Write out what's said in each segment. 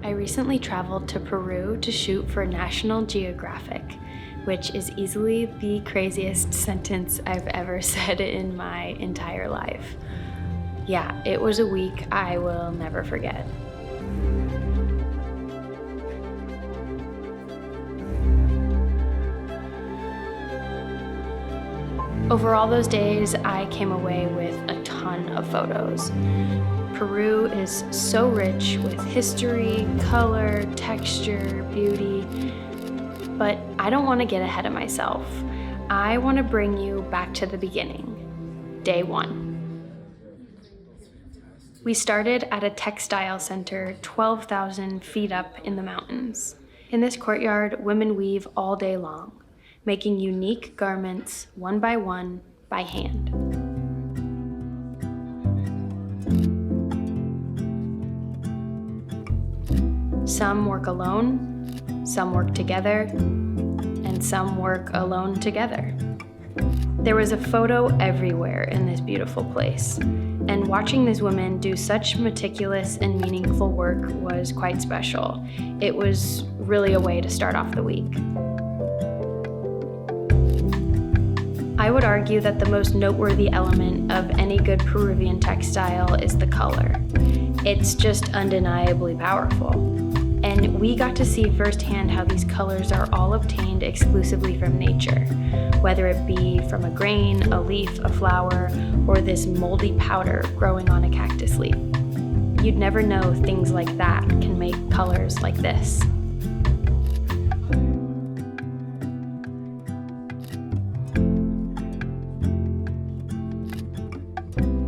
I recently traveled to Peru to shoot for National Geographic, which is easily the craziest sentence I've ever said in my entire life. Yeah, it was a week I will never forget. Over all those days, I came away with a ton of photos. Peru is so rich with history, color, texture, beauty, but I don't want to get ahead of myself. I want to bring you back to the beginning, day one. We started at a textile center 12,000 feet up in the mountains. In this courtyard, women weave all day long, making unique garments one by hand. Some work alone, some work together, and some work alone together. There was a photo everywhere in this beautiful place, and watching these women do such meticulous and meaningful work was quite special. It was really a way to start off the week. I would argue that the most noteworthy element of any good Peruvian textile is the color. It's just undeniably powerful. And we got to see firsthand how these colors are all obtained exclusively from nature, whether it be from a grain, a leaf, a flower, or this moldy powder growing on a cactus leaf. You'd never know things like that can make colors like this.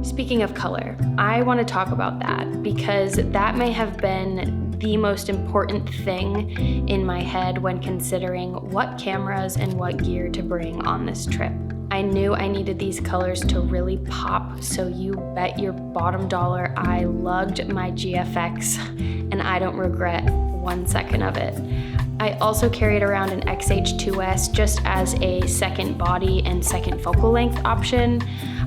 Speaking of color, I want to talk about that because that may have been the most important thing in my head when considering what cameras and what gear to bring on this trip. I knew I needed these colors to really pop, so you bet your bottom dollar I lugged my GFX, and I don't regret 1 second of it. I also carried around an XH2S just as a second body and second focal length option.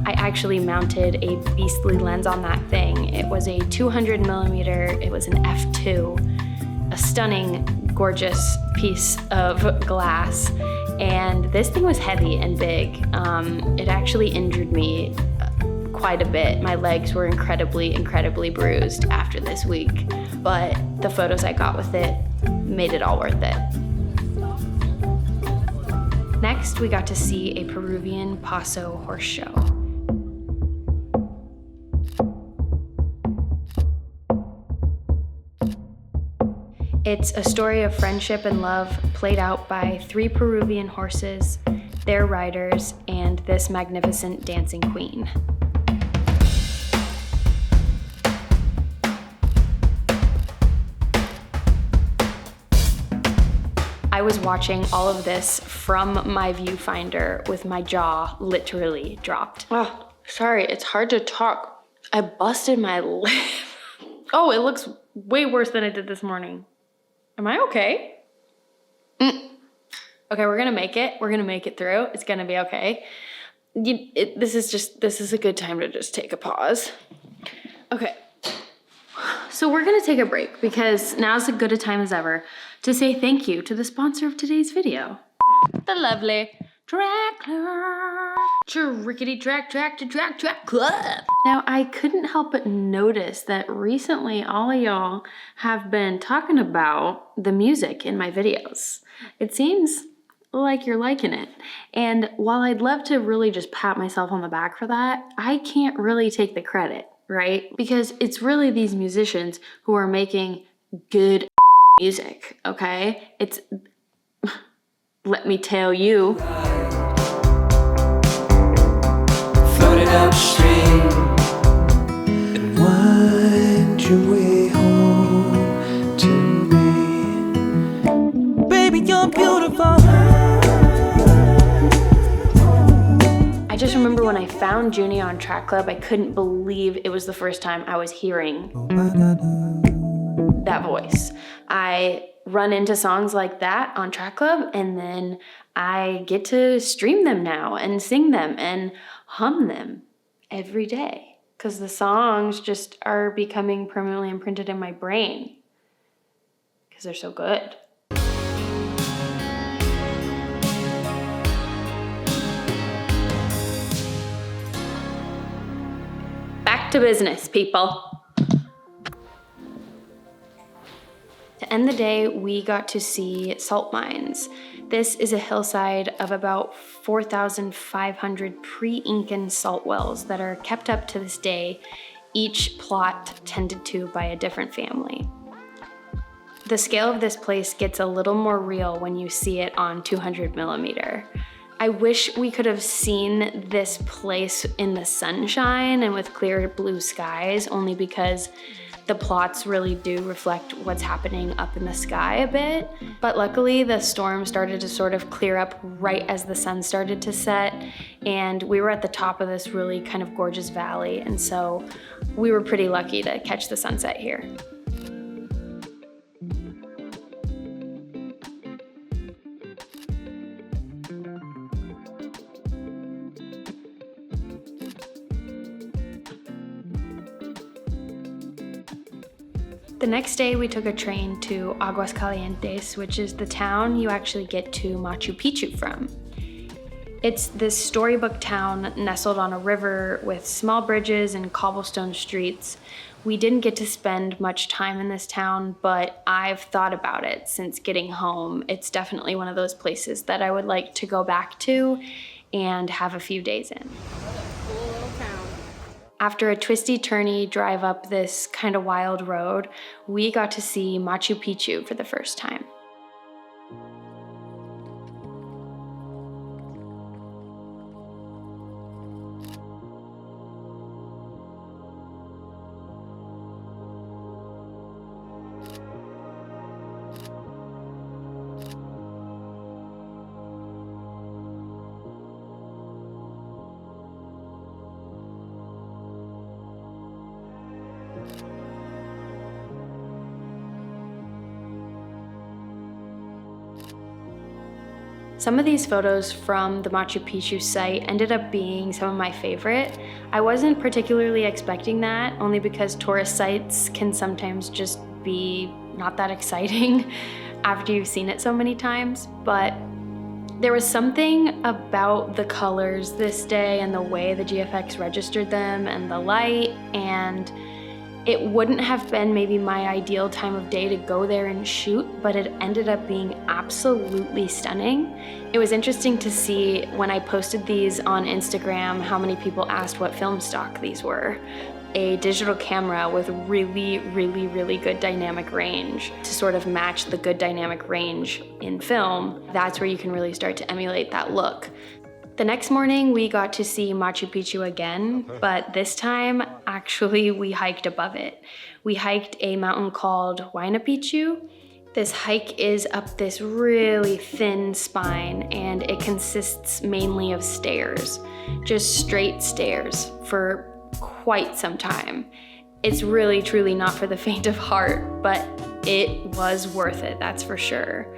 I actually mounted a beastly lens on that thing. It was a 200mm, it was an f2, a stunning, gorgeous piece of glass. And this thing was heavy and big. It actually injured me quite a bit. My legs were incredibly bruised after this week, but the photos I got with it made it all worth it. Next, we got to see a Peruvian Paso horse show. It's a story of friendship and love played out by 3 Peruvian horses, their riders, and this magnificent dancing queen. I was watching all of this from my viewfinder with my jaw literally dropped. Oh, sorry, it's hard to talk. I busted my lip. Oh, it looks way worse than it did this morning. Am I okay? Okay, we're gonna make it. We're gonna make it through. It's gonna be okay. This is a good time to just take a pause. Okay. So we're gonna take a break because now's as good a time as ever to say thank you to the sponsor of today's video, the lovely Trackler. Trickety track club. Now, I couldn't help but notice that recently all of y'all have been talking about the music in my videos. It seems like you're liking it. And while I'd love to really just pat myself on the back for that, I can't really take the credit, right? Because it's really these musicians who are making good music, okay? It's, let me tell you. Floated upstream and wind your way home to me. Baby, you're beautiful. I just remember when I found Junie on Track Club, I couldn't believe it was the first time I was hearing that voice. I run into songs like that on Track Club, and then I get to stream them now and sing them and hum them every day because the songs just are becoming permanently imprinted in my brain. because they're so good. Back to business, people. To end the day, we got to see salt mines. This is a hillside of about 4,500 pre-Incan salt wells that are kept up to this day, each plot tended to by a different family. The scale of this place gets a little more real when you see it on 200 millimeter. I wish we could have seen this place in the sunshine and with clear blue skies, only because the plots really do reflect what's happening up in the sky a bit. But luckily the storm started to sort of clear up right as the sun started to set, and we were at the top of this really kind of gorgeous valley, and so we were pretty lucky to catch the sunset here. The next day we took a train to Aguascalientes, which is the town you actually get to Machu Picchu from. It's this storybook town nestled on a river with small bridges and cobblestone streets. We didn't get to spend much time in this town, but I've thought about it since getting home. It's definitely one of those places that I would like to go back to and have a few days in. After a twisty-turny drive up this kind of wild road, we got to see Machu Picchu for the first time. Some of these photos from the Machu Picchu site ended up being some of my favorite. I wasn't particularly expecting that, only because tourist sites can sometimes just be not that exciting after you've seen it so many times, but there was something about the colors this day and the way the GFX registered them and the light, and it wouldn't have been maybe my ideal time of day to go there and shoot, but it ended up being absolutely stunning. It was interesting to see when I posted these on Instagram how many people asked what film stock these were. A digital camera with really, really, really good dynamic range to sort of match the good dynamic range in film. That's where you can really start to emulate that look. The next morning, we got to see Machu Picchu again, but this time, actually, we hiked above it. We hiked a mountain called Llama Picchu. This hike is up this really thin spine, and it consists mainly of stairs, just straight stairs for quite some time. It's really, truly not for the faint of heart, but it was worth it, that's for sure.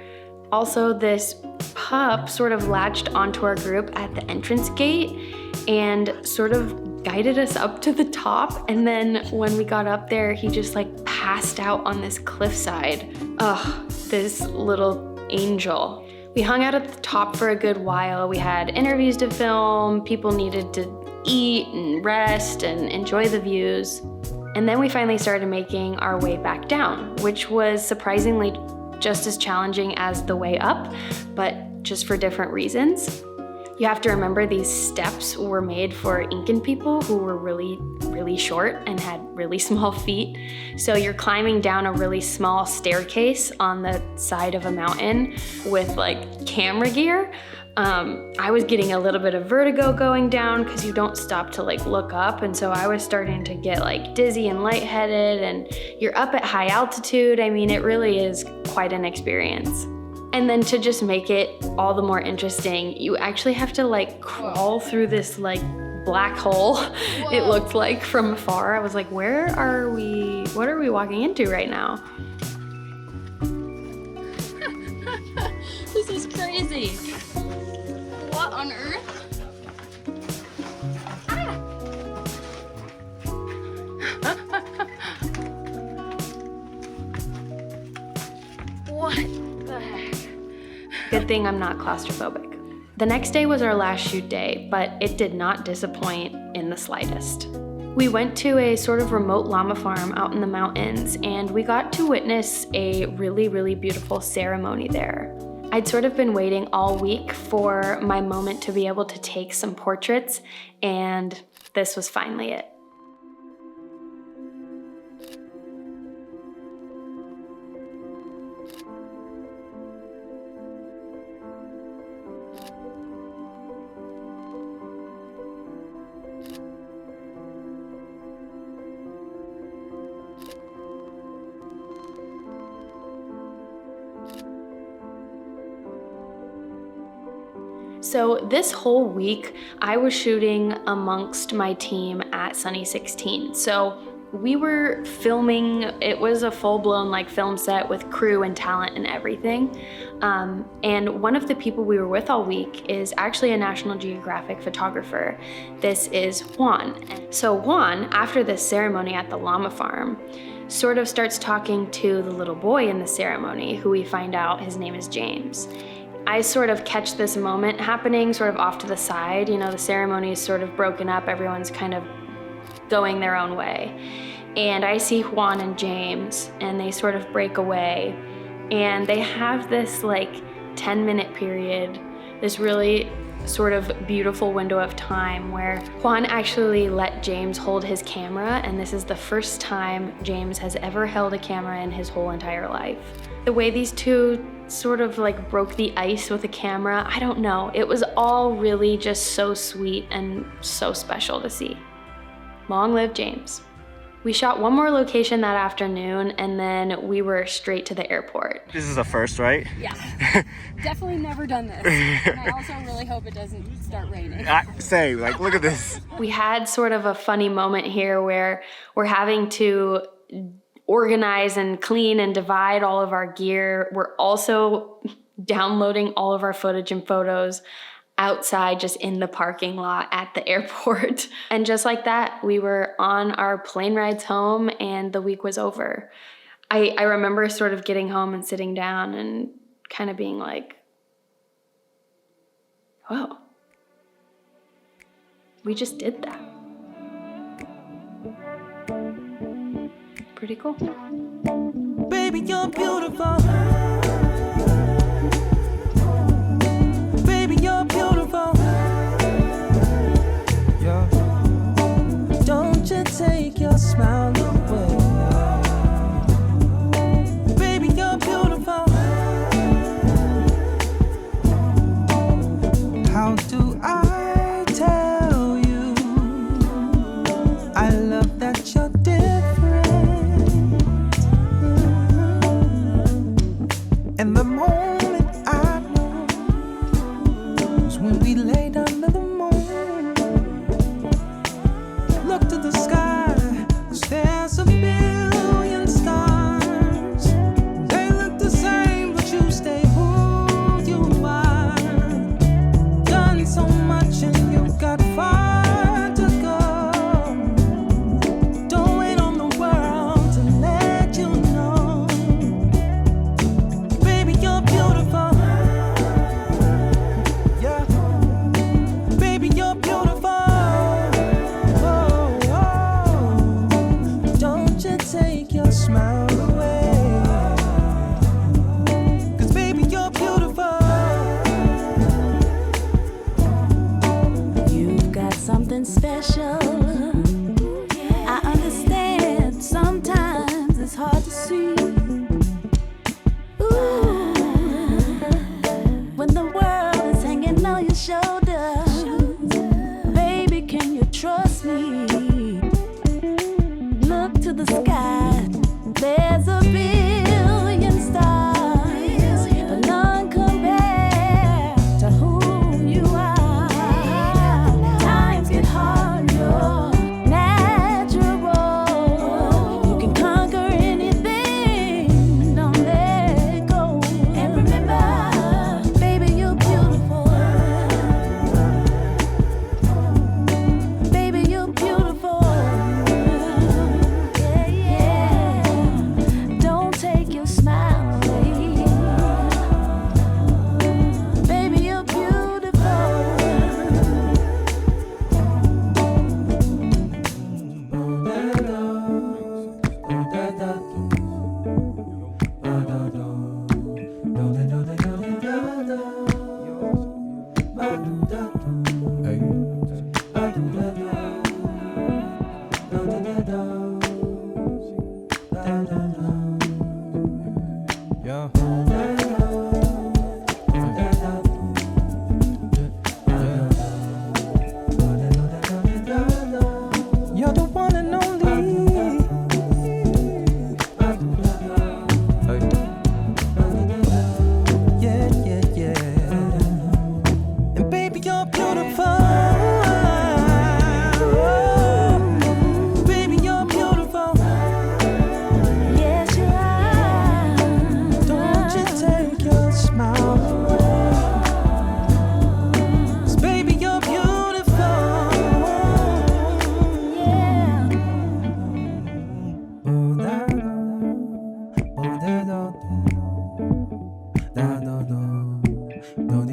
Also, this pup sort of latched onto our group at the entrance gate and sort of guided us up to the top, and then when we got up there, he just like passed out on this cliffside. Ugh, this little angel. We hung out at the top for a good while. We had interviews to film, people needed to eat and rest and enjoy the views. And then we finally started making our way back down, which was surprisingly just as challenging as the way up, but just for different reasons. You have to remember these steps were made for Incan people who were really, really short and had really small feet. So you're climbing down a really small staircase on the side of a mountain with like camera gear. I was getting a little bit of vertigo going down because you don't stop to like look up, and so I was starting to get like dizzy and lightheaded, and you're up at high altitude. I mean, it really is quite an experience. And then to just make it all the more interesting, you actually have to like crawl through this like black hole. Whoa. It looked like from afar. I was like, what are we walking into right now? This is crazy. What on earth? Good thing I'm not claustrophobic. The next day was our last shoot day, but it did not disappoint in the slightest. We went to a sort of remote llama farm out in the mountains, and we got to witness a really, really beautiful ceremony there. I'd sort of been waiting all week for my moment to be able to take some portraits, and this was finally it. So this whole week, I was shooting amongst my team at Sunny 16. So we were filming, it was a full-blown like film set with crew and talent and everything. And one of the people we were with all week is actually a National Geographic photographer. This is Juan. So Juan, after this ceremony at the llama farm, sort of starts talking to the little boy in the ceremony, who we find out his name is James. I sort of catch this moment happening sort of off to the side. You know, the ceremony is sort of broken up, everyone's kind of going their own way. And I see Juan and James, and they sort of break away. And they have this like 10-minute period, this really sort of beautiful window of time where Juan actually let James hold his camera, and this is the first time James has ever held a camera in his whole entire life. The way these two sort of like broke the ice with a camera, I don't know. It was all really just so sweet and so special to see. Long live James. We shot one more location that afternoon, and then we were straight to the airport. This is a first, right? Yeah. Definitely never done this. And I also really hope it doesn't start raining. Same, like look at this. We had sort of a funny moment here where we're having to organize and clean and divide all of our gear. We're also downloading all of our footage and photos outside, just in the parking lot at the airport. And just like that, we were on our plane rides home and the week was over. I remember sort of getting home and sitting down and kind of being like, whoa, we just did that. Pretty cool. Baby, you're beautiful. Baby, you're beautiful. Yeah. Don't you take your smile away. Baby, you're beautiful. How do I tell you? I love that you're different. And the moment I know is when we laid under the moon. Look to the sky, 'cause there's a billion stars. They look the same, but you stay who you are. Done so much and you got far to go. Don't wait on the world to let you know. Baby, you're beautiful. Yeah. Baby, you're beautiful. Oh, oh. Don't you take your smile away. 'Cause baby, you're beautiful. You've got something special. I understand sometimes it's hard to see. Ooh, when the world is hanging on your shoulder, baby, can you trust me? Look to the sky, there's a billion stars, but none compared to who you are. Times get hard, you're No